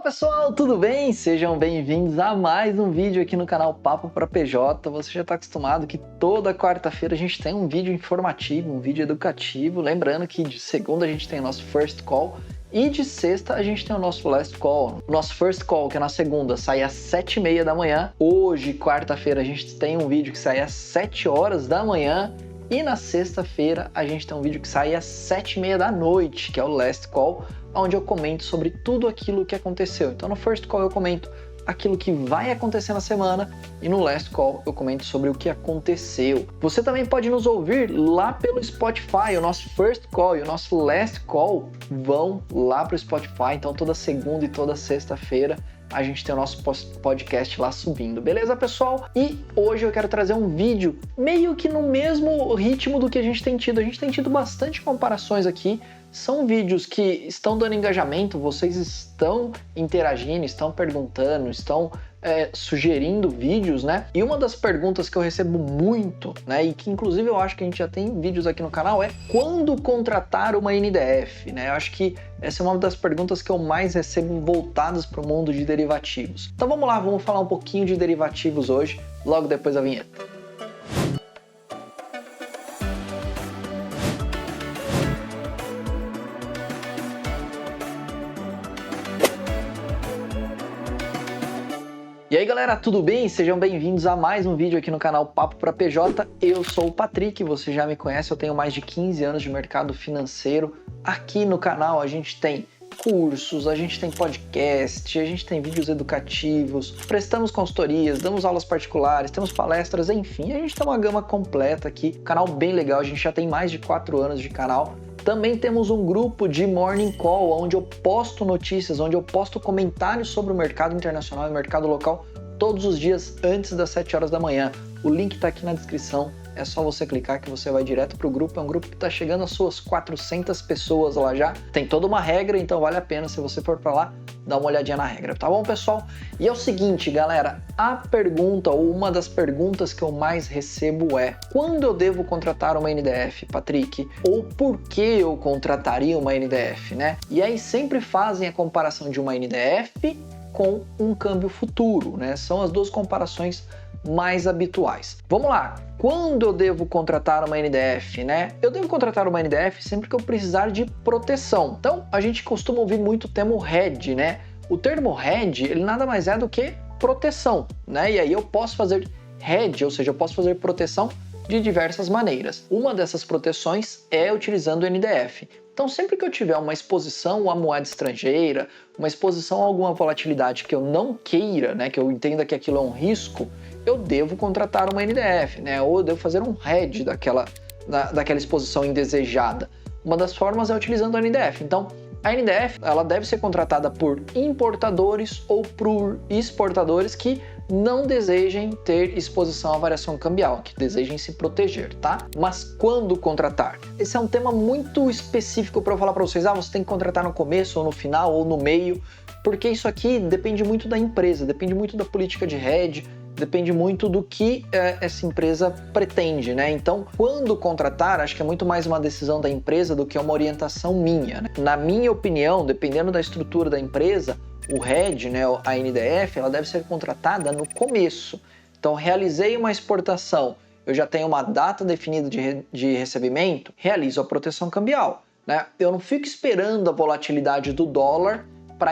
pessoal, tudo bem? Sejam bem-vindos a mais um vídeo aqui no canal Papo para PJ. Você já está acostumado que toda quarta-feira a gente tem um vídeo informativo, um vídeo educativo. Lembrando que de segunda a gente tem o nosso First Call e de sexta a gente tem o nosso Last Call. O nosso First Call, que é na segunda, sai às 7h30 da manhã. Hoje, quarta-feira, a gente tem um vídeo que sai às 7 horas da manhã. E na sexta-feira a gente tem um vídeo que sai às 7h30 da noite, que é o Last Call, onde eu comento sobre tudo aquilo que aconteceu. Então no First Call eu comento aquilo que vai acontecer na semana e no Last Call eu comento sobre o que aconteceu. Você também pode nos ouvir lá pelo Spotify. O nosso First Call e o nosso Last Call vão lá para o Spotify. Então toda segunda e toda sexta-feira a gente tem o nosso podcast lá subindo, beleza, pessoal? E hoje eu quero trazer um vídeo meio que no mesmo ritmo do que a gente tem tido. A gente tem tido bastante comparações aqui. São vídeos que estão dando engajamento, vocês estão interagindo, estão perguntando, estão sugerindo vídeos, né? E uma das perguntas que eu recebo muito, né, e que inclusive eu acho que a gente já tem vídeos aqui no canal, é quando contratar uma NDF, né? Eu acho que essa é uma das perguntas que eu mais recebo voltadas para o mundo de derivativos. Então vamos lá, vamos falar um pouquinho de derivativos hoje, logo depois da vinheta. E aí galera, tudo bem? Sejam bem-vindos a mais um vídeo aqui no canal Papo para PJ. Eu sou o Patrick, você já me conhece, eu tenho mais de 15 anos de mercado financeiro. Aqui no canal a gente tem cursos, a gente tem podcast, a gente tem vídeos educativos, prestamos consultorias, damos aulas particulares, temos palestras, enfim, a gente tem uma gama completa aqui, canal bem legal, a gente já tem mais de 4 anos de canal. Também temos um grupo de Morning Call, onde eu posto notícias, onde eu posto comentários sobre o mercado internacional e o mercado local todos os dias antes das 7 horas da manhã. O link está aqui na descrição, é só você clicar que você vai direto para o grupo. É um grupo que está chegando às suas 400 pessoas lá já. Tem toda uma regra, então vale a pena, se você for para lá, dar uma olhadinha na regra, tá bom, pessoal? E é o seguinte, galera, a pergunta, ou uma das perguntas que eu mais recebo é: quando eu devo contratar uma NDF, Patrick? Ou por que eu contrataria uma NDF, né? E aí sempre fazem a comparação de uma NDF com um câmbio futuro, né? São as duas comparações mais habituais. Vamos lá, quando eu devo contratar uma NDF, né? Eu devo contratar uma NDF sempre que eu precisar de proteção. Então, a gente costuma ouvir muito o termo hedge, né? O termo hedge, ele nada mais é do que proteção, né? E aí eu posso fazer hedge, ou seja, eu posso fazer proteção de diversas maneiras. Uma dessas proteções é utilizando o NDF. Então, sempre que eu tiver uma exposição à moeda estrangeira, uma exposição a alguma volatilidade que eu não queira, né, que eu entenda que aquilo é um risco, eu devo contratar uma NDF, né, ou eu devo fazer um hedge daquela exposição indesejada. Uma das formas é utilizando a NDF. Então, a NDF ela deve ser contratada por importadores ou por exportadores que não desejem ter exposição à variação cambial, que desejem se proteger, tá? Mas quando contratar? Esse é um tema muito específico para eu falar para vocês. Você tem que contratar no começo ou no final ou no meio, porque isso aqui depende muito da empresa, depende muito da política de hedge, depende muito do que essa empresa pretende, né? Então, quando contratar, acho que é muito mais uma decisão da empresa do que uma orientação minha, né? Na minha opinião, dependendo da estrutura da empresa, o hedge, né, a NDF, ela deve ser contratada no começo. Então, realizei uma exportação, eu já tenho uma data definida de recebimento, realizo a proteção cambial, né? Eu não fico esperando a volatilidade do dólar para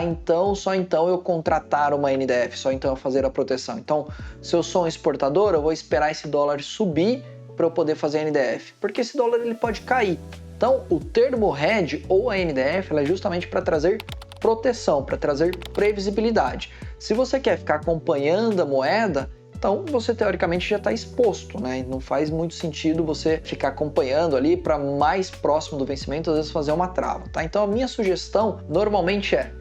só então eu contratar uma NDF, só então eu fazer a proteção. Então, se eu sou um exportador, eu vou esperar esse dólar subir para eu poder fazer a NDF, porque esse dólar ele pode cair. Então, o termo hedge ou a NDF ela é justamente para trazer proteção, para trazer previsibilidade. Se você quer ficar acompanhando a moeda, então você teoricamente já está exposto, né? Não faz muito sentido você ficar acompanhando ali para mais próximo do vencimento, às vezes fazer uma trava, tá? Então a minha sugestão normalmente é: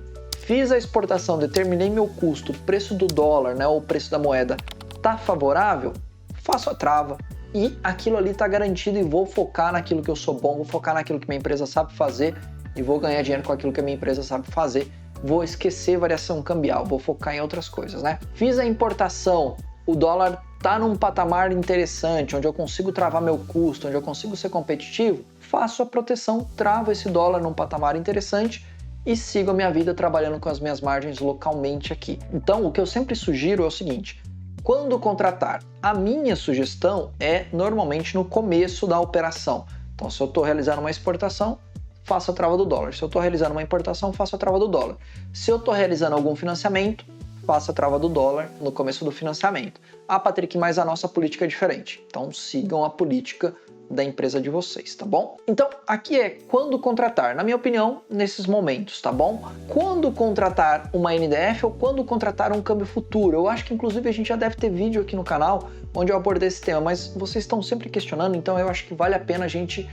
fiz a exportação, determinei meu custo, o preço do dólar, né, ou o preço da moeda tá favorável, faço a trava e aquilo ali tá garantido e vou focar naquilo que eu sou bom, vou focar naquilo que minha empresa sabe fazer e vou ganhar dinheiro com aquilo que a minha empresa sabe fazer. Vou esquecer variação cambial, vou focar em outras coisas, né? Fiz a importação, o dólar tá num patamar interessante, onde eu consigo travar meu custo, onde eu consigo ser competitivo, faço a proteção, travo esse dólar num patamar interessante e sigo a minha vida trabalhando com as minhas margens localmente aqui. Então, o que eu sempre sugiro é o seguinte: quando contratar, a minha sugestão é normalmente no começo da operação. Então, se eu estou realizando uma exportação, faço a trava do dólar. Se eu estou realizando uma importação, faço a trava do dólar. Se eu estou realizando algum financiamento, faço a trava do dólar no começo do financiamento. Ah, Patrick, mas a nossa política é diferente. Então, sigam a política da empresa de vocês, tá bom? Então, aqui é quando contratar, na minha opinião, nesses momentos, tá bom? Quando contratar uma NDF ou quando contratar um câmbio futuro. Eu acho que, inclusive, a gente já deve ter vídeo aqui no canal onde eu abordei esse tema, mas vocês estão sempre questionando, então eu acho que vale a pena a gente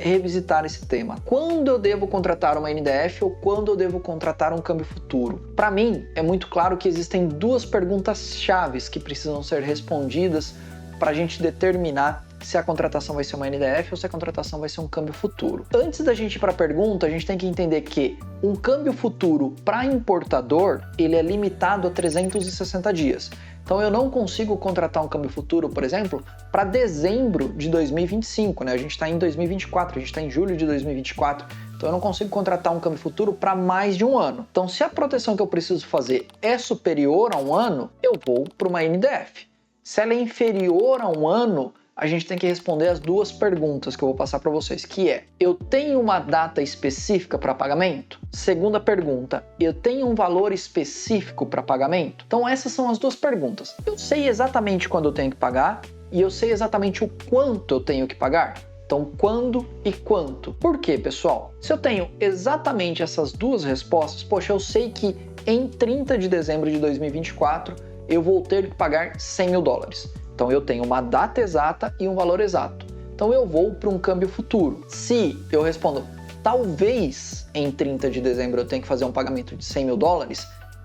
revisitar esse tema. Quando eu devo contratar uma NDF ou quando eu devo contratar um câmbio futuro? Para mim, é muito claro que existem duas perguntas chaves que precisam ser respondidas para a gente determinar se a contratação vai ser uma NDF ou se a contratação vai ser um câmbio futuro. Antes da gente ir para a pergunta, a gente tem que entender que um câmbio futuro para importador, ele é limitado a 360 dias. Então eu não consigo contratar um câmbio futuro, por exemplo, para dezembro de 2025, né? A gente está em 2024, a gente está em julho de 2024, então eu não consigo contratar um câmbio futuro para mais de um ano. Então se a proteção que eu preciso fazer é superior a um ano, eu vou para uma NDF. Se ela é inferior a um ano, a gente tem que responder as duas perguntas que eu vou passar para vocês, que é: eu tenho uma data específica para pagamento? Segunda pergunta: eu tenho um valor específico para pagamento? Então essas são as duas perguntas. Eu sei exatamente quando eu tenho que pagar e eu sei exatamente o quanto eu tenho que pagar? Então, quando e quanto? Por quê, pessoal? Se eu tenho exatamente essas duas respostas, poxa, eu sei que em 30 de dezembro de 2024 eu vou ter que pagar $100 mil. Então eu tenho uma data exata e um valor exato. Então eu vou para um câmbio futuro. Se eu respondo, talvez em 30 de dezembro eu tenha que fazer um pagamento de $100 mil,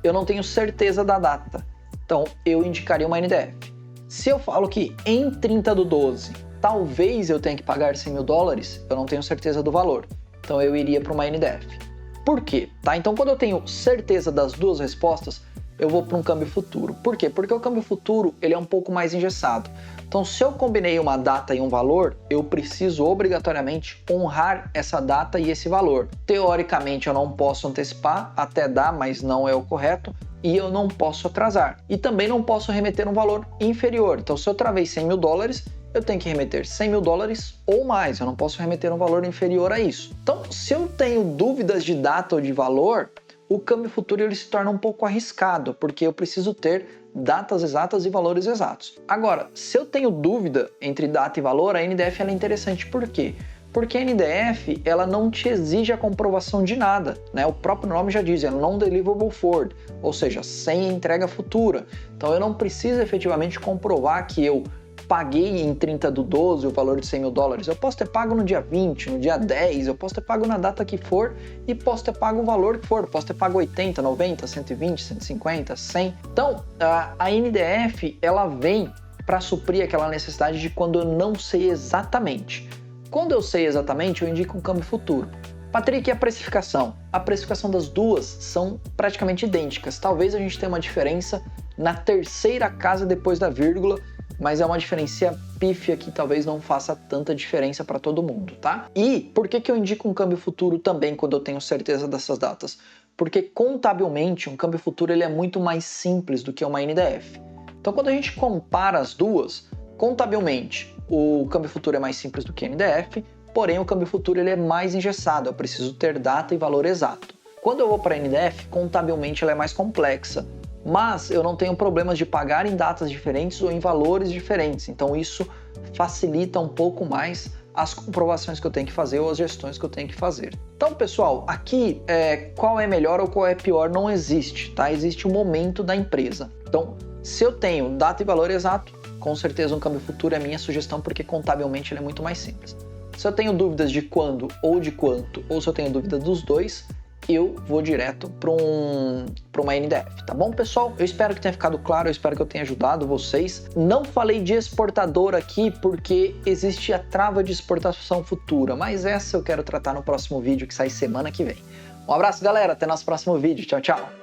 eu não tenho certeza da data. Então eu indicaria uma NDF. Se eu falo que em 30 do 12, talvez eu tenha que pagar $100 mil, eu não tenho certeza do valor. Então eu iria para uma NDF. Por quê? Tá? Então quando eu tenho certeza das duas respostas, eu vou para um câmbio futuro. Por quê? Porque o câmbio futuro ele é um pouco mais engessado. Então, se eu combinei uma data e um valor, eu preciso obrigatoriamente honrar essa data e esse valor. Teoricamente, eu não posso antecipar, até dá, mas não é o correto, e eu não posso atrasar. E também não posso remeter um valor inferior. Então, se eu travei $100 mil, eu tenho que remeter $100 mil ou mais. Eu não posso remeter um valor inferior a isso. Então, se eu tenho dúvidas de data ou de valor, o câmbio futuro ele se torna um pouco arriscado, porque eu preciso ter datas exatas e valores exatos. Agora, se eu tenho dúvida entre data e valor, a NDF ela é interessante. Por quê? Porque a NDF ela não te exige a comprovação de nada, né? O próprio nome já diz, é non-deliverable forward, ou seja, sem entrega futura. Então eu não preciso efetivamente comprovar que eu paguei em 30 do 12 o valor de $100 mil. Eu posso ter pago no dia 20, no dia 10, eu posso ter pago na data que for e posso ter pago o valor que for. Posso ter pago 80, 90, 120, 150, 100. Então, a NDF, ela vem para suprir aquela necessidade de quando eu não sei exatamente. Quando eu sei exatamente, eu indico um câmbio futuro. Patrick, e a precificação? A precificação das duas são praticamente idênticas. Talvez a gente tenha uma diferença na terceira casa depois da vírgula, mas é uma diferença pífia que talvez não faça tanta diferença para todo mundo, tá? E por que eu indico um câmbio futuro também quando eu tenho certeza dessas datas? Porque contabilmente um câmbio futuro ele é muito mais simples do que uma NDF. Então quando a gente compara as duas, contabilmente o câmbio futuro é mais simples do que a NDF, porém o câmbio futuro ele é mais engessado, eu preciso ter data e valor exato. Quando eu vou para a NDF, contabilmente ela é mais complexa, mas eu não tenho problemas de pagar em datas diferentes ou em valores diferentes, então isso facilita um pouco mais as comprovações que eu tenho que fazer ou as gestões que eu tenho que fazer. Então, pessoal, aqui qual é melhor ou qual é pior não existe, tá? Existe o momento da empresa. Então, se eu tenho data e valor exato, com certeza um câmbio futuro é minha sugestão, porque contabilmente ele é muito mais simples. Se eu tenho dúvidas de quando ou de quanto, ou se eu tenho dúvida dos dois, eu vou direto para uma NDF, tá bom, pessoal? Eu espero que tenha ficado claro, eu espero que eu tenha ajudado vocês. Não falei de exportador aqui porque existe a trava de exportação futura, mas essa eu quero tratar no próximo vídeo que sai semana que vem. Um abraço, galera, até nosso próximo vídeo. Tchau, tchau!